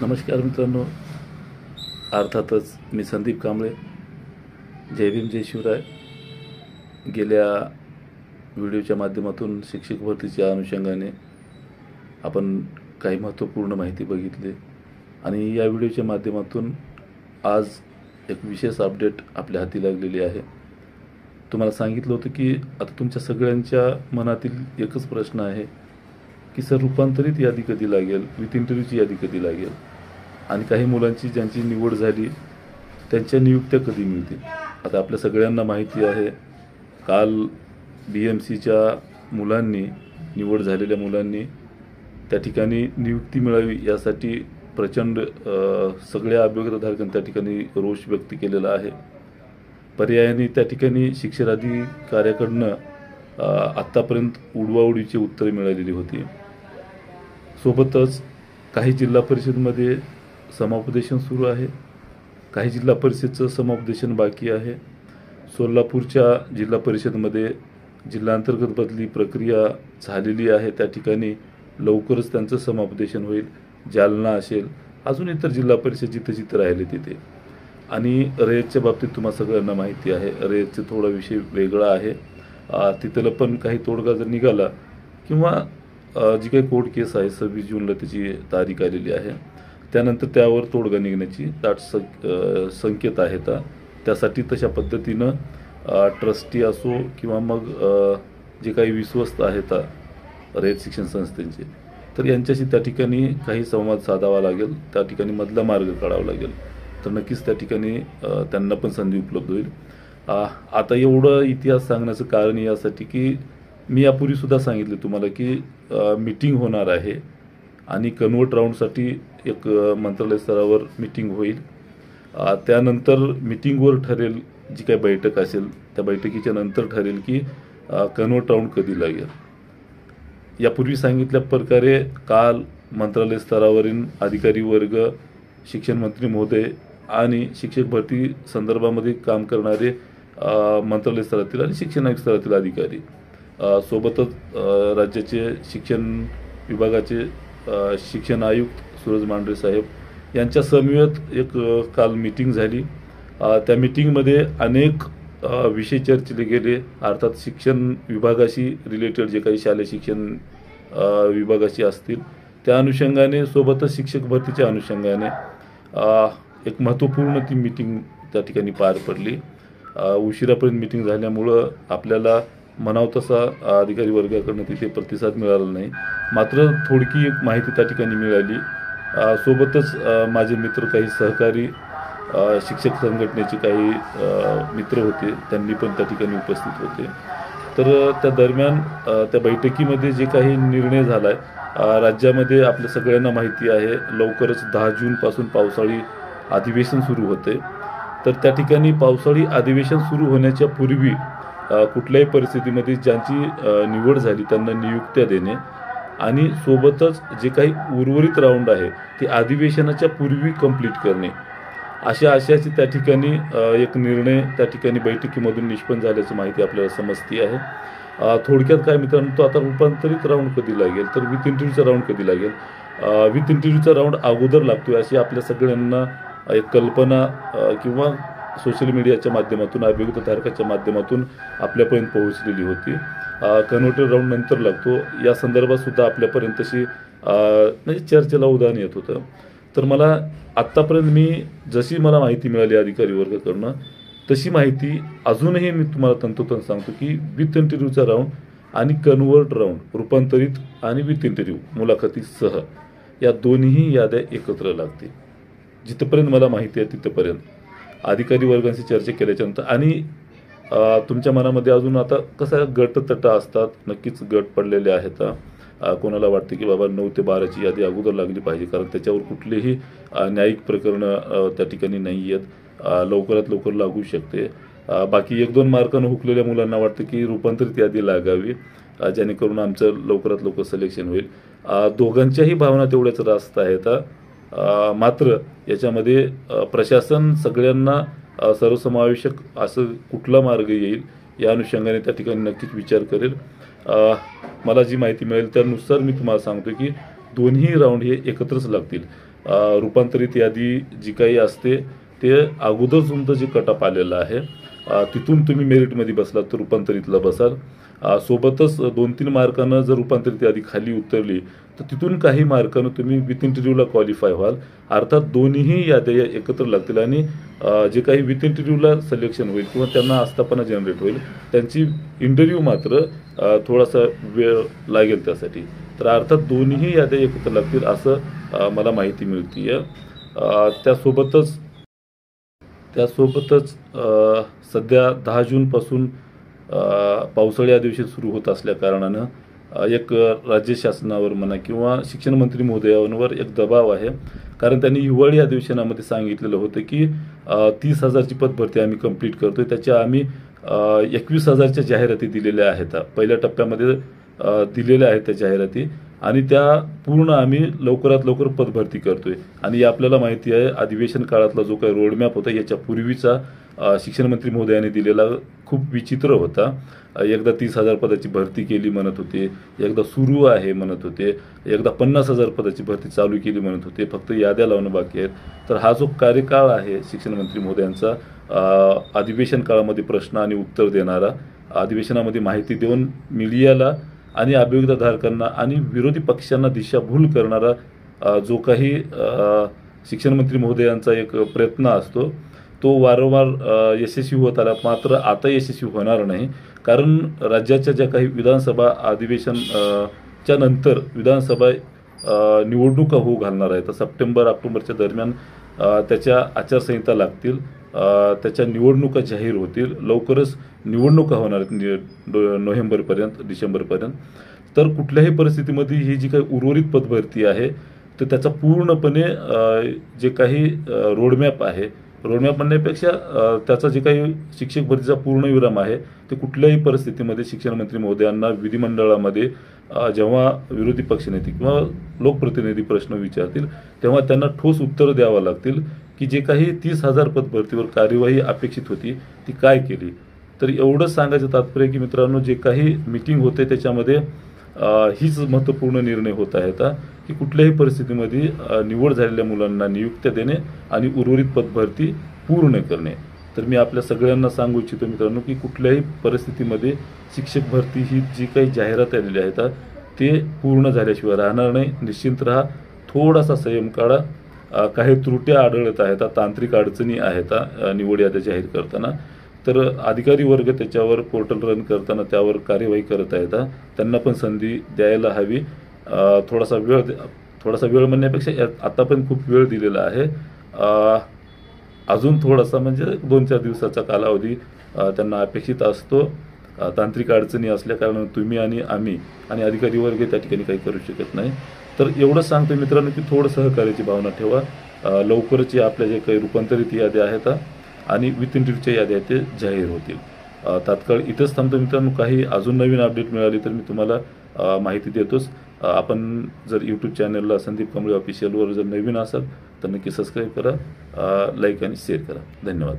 नमस्कार मित्रांनो, अर्थातच मी संदीप कांबळे. जय भीम जय शिवराय. गेल्या व्हिडिओच्या माध्यमातून शिक्षक भरतीच्या अनुषंगाने आपण काही महत्त्वपूर्ण माहिती बघितली आणि या व्हिडिओच्या माध्यमातून आज एक विशेष अपडेट आपल्या हाती लागलेली आहे. तुम्हाला सांगितलं होतं की आता तुमच्या सगळ्यांच्या मनातील एकच प्रश्न आहे की सर, रूपांतरित यादी कधी लागेल, विथ इंटरव्ह्यूची यादी कधी लागेल आणि काही मुलांची ज्यांची निवड झाली त्यांच्या नियुक्त्या कधी मिळतील. आता आपल्या सगळ्यांना माहिती आहे, काल BMCच्या मुलांनी, निवड झालेल्या मुलांनी त्या ठिकाणी नियुक्ती मिळावी यासाठी प्रचंड सगळ्या अभ्यर्थीधारकांनी त्या ठिकाणी रोष व्यक्त केलेला आहे. पर्यायाने त्या ठिकाणी शिक्षणाधिकाऱ्याकडनं आत्तापर्यंत उडवाउडीची उत्तरे मिळालेली होती. सोबतच काही जिल्हा परिषदमध्ये समुपदेशन सुरू आहे, काही जिल्हा परिषदचं समुपदेशन बाकी आहे. सोलापूरच्या जिल्हा परिषदमध्ये जिल्हांतर्गत बदली प्रक्रिया झालेली आहे, त्या ठिकाणी लवकरच त्यांचं समुपदेशन होईल. जालना असेल, अजून इतर जिल्हा परिषद जिथे जिथे राहिले तिथे. आणि रयतच्या बाबतीत तुम्हाला सगळ्यांना माहिती आहे, रयतचा थोडा विषय वेगळा आहे. तिथलं पण काही तोडगा जर निघाला किंवा जी काही कोर्ट केस आहे 26 जूनला त्याची तारीख आलेली आहे, त्यानंतर त्यावर तोडगा निघण्याची दाट संकेत आहेत. त्यासाठी तशा पद्धतीनं ट्रस्टी असो किंवा मग जे काही विश्वस्त आहेत रयत शिक्षण संस्थेचे, तर यांच्याशी त्या ठिकाणी काही संवाद साधावा लागेल, त्या ठिकाणी मधला मार्ग काढावा लागेल. तर नक्कीच त्या ठिकाणी त्यांना पण संधी उपलब्ध होईल. आता एवढं इतिहास सांगण्याचं कारण यासाठी की मी यापूर्वीसुद्धा सांगितले तुम्हाला की मीटिंग होणार आहे आणि कन्वर्ट राऊंडसाठी एक मंत्रालय स्तरावर मीटिंग होईल. त्यानंतर मीटिंगवर ठरेल, जी काही बैठक असेल त्या बैठकीच्या नंतर ठरेल की कन्वर्ट राऊंड कधी लागेल. यापूर्वी सांगितल्या प्रकारे काल मंत्रालय स्तरावरील अधिकारी वर्ग, शिक्षण मंत्री महोदय आणि शिक्षक भरती संदर्भामध्ये काम करणारे मंत्रालय स्तरातील आणि शिक्षण आयुक्त स्तरातील अधिकारी, सोबतच राज्याचे शिक्षण विभागाचे शिक्षण आयुक्त सूरज मांढरे साहेब यांच्या समवेत एक काल मीटिंग झाली. त्या मीटिंगमध्ये अनेक विषय चर्चिले गेले. अर्थात शिक्षण विभागाशी रिलेटेड जे काही शालेय शिक्षण विभागाशी असतील त्या अनुषंगाने, सोबतच शिक्षक भरतीच्या अनुषंगाने एक महत्त्वपूर्ण ती मीटिंग त्या ठिकाणी पार पडली. उशिरापर्यंत मीटिंग झाल्यामुळं आपल्याला म्हणावं तसा अधिकारी वर्गाकडनं तिथे प्रतिसाद मिळाला नाही. मात्र थोडकी एक माहिती त्या ठिकाणी मिळाली. सोबतच माझे मित्र, काही सहकारी शिक्षक संघटनेचे काही मित्र होते, त्यांनी पण त्या ठिकाणी उपस्थित होते. तर त्या दरम्यान त्या बैठकीमध्ये जे काही निर्णय झाला आहे, राज्यामध्ये आपल्या सगळ्यांना माहिती आहे लवकरच 10 जूनपासून पावसाळी अधिवेशन सुरू होते. तर त्या ठिकाणी पावसाळी अधिवेशन सुरू होण्याच्या पूर्वी कुठल्याही परिस्थितीमध्ये ज्यांची निवड झाली त्यांना नियुक्त्या देणे आणि सोबतच जे काही उर्वरित राऊंड आहे ते अधिवेशनाच्या पूर्वी कंप्लीट करणे, अशा आशयाची त्या ठिकाणी एक निर्णय त्या ठिकाणी बैठकीमधून निष्पन्न झाल्याची माहिती आपल्याला समजती आहे. थोडक्यात काय मित्रांनो, तो आता रूपांतरित राऊंड कधी लागेल, तर विथ इंटरव्ह्यूचा राऊंड कधी लागेल. विथ इंटरव्ह्यूचा राऊंड अगोदर लागतोय अशी आपल्या सगळ्यांना एक कल्पना किंवा सोशल मीडियाच्या माध्यमातून, अभियोगधारकाच्या माध्यमातून आपल्यापर्यंत पोहोचलेली होती. कन्व्हर्टर राऊंड नंतर लागतो या संदर्भात सुद्धा आपल्यापर्यंत तशी म्हणजे चर्चेला उदाहरण येत होतं. तर मला आत्तापर्यंत जशी मला माहिती मिळाली अधिकारी वर्गाकडनं, तशी माहिती अजूनही मी तुम्हाला तंतोतंत सांगतो की विथ इंटरव्ह्यूचा राऊंड आणि कन्वर्ट राऊंड, रूपांतरित आणि विथ इंटरव्ह्यू मुलाखतीसह, या दोन्ही याद्या एकत्र लागतील. जिथपर्यंत मला माहिती आहे तिथपर्यंत अधिकारी वर्गांशी चर्चा केल्याच्यानंतर. आणि तुमच्या मनामध्ये अजून आता कसं गटतट असतात, नक्कीच गट पडलेले आहेत. कोणाला वाटते की बाबा 9 ते 12ची यादी अगोदर लागली पाहिजे, कारण त्याच्यावर कुठलीही न्यायिक प्रकरणं त्या ठिकाणी नाही आहेत, लवकरात लवकर लागू शकते. बाकी 1-2 मार्कानं हुकलेल्या मुलांना वाटतं की रूपांतरित यादी लागावी, जेणेकरून आमचं लवकरात लवकर सिलेक्शन होईल. दोघांच्याही भावना तेवढ्याच रास्त आहेत. मात्र याच्यामध्ये प्रशासन सगळ्यांना सर्वसमावेशक असं कुठला मार्ग येईल या अनुषंगाने त्या ठिकाणी नक्कीच विचार करेल. मला जी माहिती मिळेल त्यानुसार मी तुम्हाला सांगतो की दोन्ही राऊंड हे एकत्रच लागतील. रूपांतरित यादी जी काही असते ते अगोदर तुमचं जे कट ऑफ आलेलं आहे तिथून तुम्ही मेरिटमध्ये बसलात तर रूपांतरितला बसाल. सोबतच 2-3 मार्कानं जर रूपांतरित यादी खाली उतरली तर तिथून काही मार्कानं तुम्ही विथ इंटरव्ह्यूला क्वालिफाय व्हाल. अर्थात दोन्हीही याद्या एकत्र लागतील आणि जे काही विथ इंटरव्ह्यूला सिलेक्शन होईल किंवा त्यांना आस्थापना जनरेट होईल त्यांची इंटरव्ह्यू मात्र थोडासा वेळ लागेल त्यासाठी. तर अर्थात दोन्हीही याद्या एकत्र लागतील असं मला माहिती मिळते आहे. त्यासोबतच सध्या 10 जूनपासून पावसाळी अधिवेशन सुरू होत असल्या कारणानं एक राज्य शासनावर म्हणा किंवा शिक्षण मंत्री महोदयांवर एक दबाव आहे. कारण त्यांनी हिवाळी अधिवेशनामध्ये सांगितलेलं होतं की 30,000ची पदभरती आम्ही कंप्लीट करतोय. त्याच्या आम्ही 21,000च्या जाहिराती दिलेल्या आहेत. पहिल्या टप्प्यामध्ये दिलेल्या आहेत त्या जाहिराती आणि त्या पूर्ण आम्ही लवकरात लवकर पदभरती करतोय. आणि आपल्याला माहिती आहे अधिवेशन काळातला जो काही रोडमॅप होता याच्या पूर्वीचा शिक्षण मंत्री महोदयांनी दिलेला खूप विचित्र होता. एकदा 30,000 पदाची भरती केली म्हणत होते, एकदा सुरू आहे म्हणत होते, एकदा 50,000 पदाची भरती चालू केली म्हणत होते, फक्त याद्या लावणं बाकी आहेत. तर हा जो कार्यकाळ आहे शिक्षण मंत्री महोदयांचा अधिवेशन काळामध्ये प्रश्न आणि उत्तर देणारा, अधिवेशनामध्ये माहिती देऊन मीडियाला आणि अभियोगधारकांना आणि विरोधी पक्षांना दिशाभूल करणारा जो काही शिक्षण मंत्री महोदयांचा एक प्रयत्न असतो तो वारंवार यशस्वी होत आला. मात्र आता यशस्वी होणार नाही. कारण राज्याच्या ज्या काही विधानसभा अधिवेशनच्या नंतर विधानसभा निवडणुका होऊ घालणार आहेत. सप्टेंबर-ऑक्टोबरच्या दरम्यान त्याच्या आचारसंहिता लागतील, त्याच्या निवडणुका जाहीर होतील. लवकरच निवडणुका होणार आहेत नोव्हेंबरपर्यंत, डिसेंबरपर्यंत. तर कुठल्याही परिस्थितीमध्ये ही जी काही उर्वरित पदभरती आहे तर त्याचा पूर्णपणे जे काही रोडमॅप आहे, रोडमॅप म्हणण्यापेक्षा त्याचा जे काही शिक्षक भरतीचा पूर्णविराम आहे ते कुठल्याही परिस्थितीमध्ये शिक्षण मंत्री महोदयांना विधिमंडळामध्ये जेव्हा विरोधी पक्षनेते किंवा लोकप्रतिनिधी प्रश्न विचारतील तेव्हा त्यांना ठोस उत्तर द्यावं लागतील की जे काही 30,000 पदभरतीवर कार्यवाही अपेक्षित होती ती काय केली. तर एवढंच सांगायचं तात्पर्य की मित्रांनो, जे काही मीटिंग होते त्याच्यामध्ये हीच महत्त्वपूर्ण निर्णय होत आहेत की कुठल्याही परिस्थितीमध्ये निवड झालेल्या मुलांना नियुक्त्या देणे आणि उर्वरित पदभरती पूर्ण करणे. तर मी आपल्या सगळ्यांना सांगू इच्छितो मित्रांनो की कुठल्याही परिस्थितीमध्ये शिक्षक भरती ही जी काही जाहिरात आलेली आहेत ते पूर्ण झाल्याशिवाय राहणार नाही. निश्चिंत राहा, थोडासा संयम काढा. काही त्रुट्या आढळत आहेत, तांत्रिक अडचणी आहेत निवड याद्या जाहीर करताना. तर अधिकारी वर्ग त्याच्यावर पोर्टल रन करताना त्यावर कार्यवाही करत आहेत. त्यांना पण संधी द्यायला हवी. थोडासा वेळ म्हणण्यापेक्षा आता पण खूप वेळ दिलेला आहे. अजून थोडासा म्हणजे 2-4 दिवसाचा कालावधी त्यांना अपेक्षित असतो. तांत्रिक अडचणी असल्या कारणाने तुम्ही आणि आम्ही आणि अधिकारी वर्ग त्या ठिकाणी काही करू शकत नाही. तर एवढंच सांगतो मित्रांनो की थोडं सहकार्याची भावना ठेवा. लवकरच आपल्या जे काही रूपांतरित याद्या आहेत आणि विथ इंटरव्ह्यूच्या याद्या ते जाहीर होतील. तात्काळ इथंच थांबतो मित्रांनो. काही अजून नवीन अपडेट मिळाली तर मी तुम्हाला माहिती देतोच. आपण जर यूट्यूब चॅनलला संदीप कांबळे ऑफिशियलवर जर नवीन असाल तर नक्की सबस्क्राईब करा, लाईक आणि शेअर करा. धन्यवाद.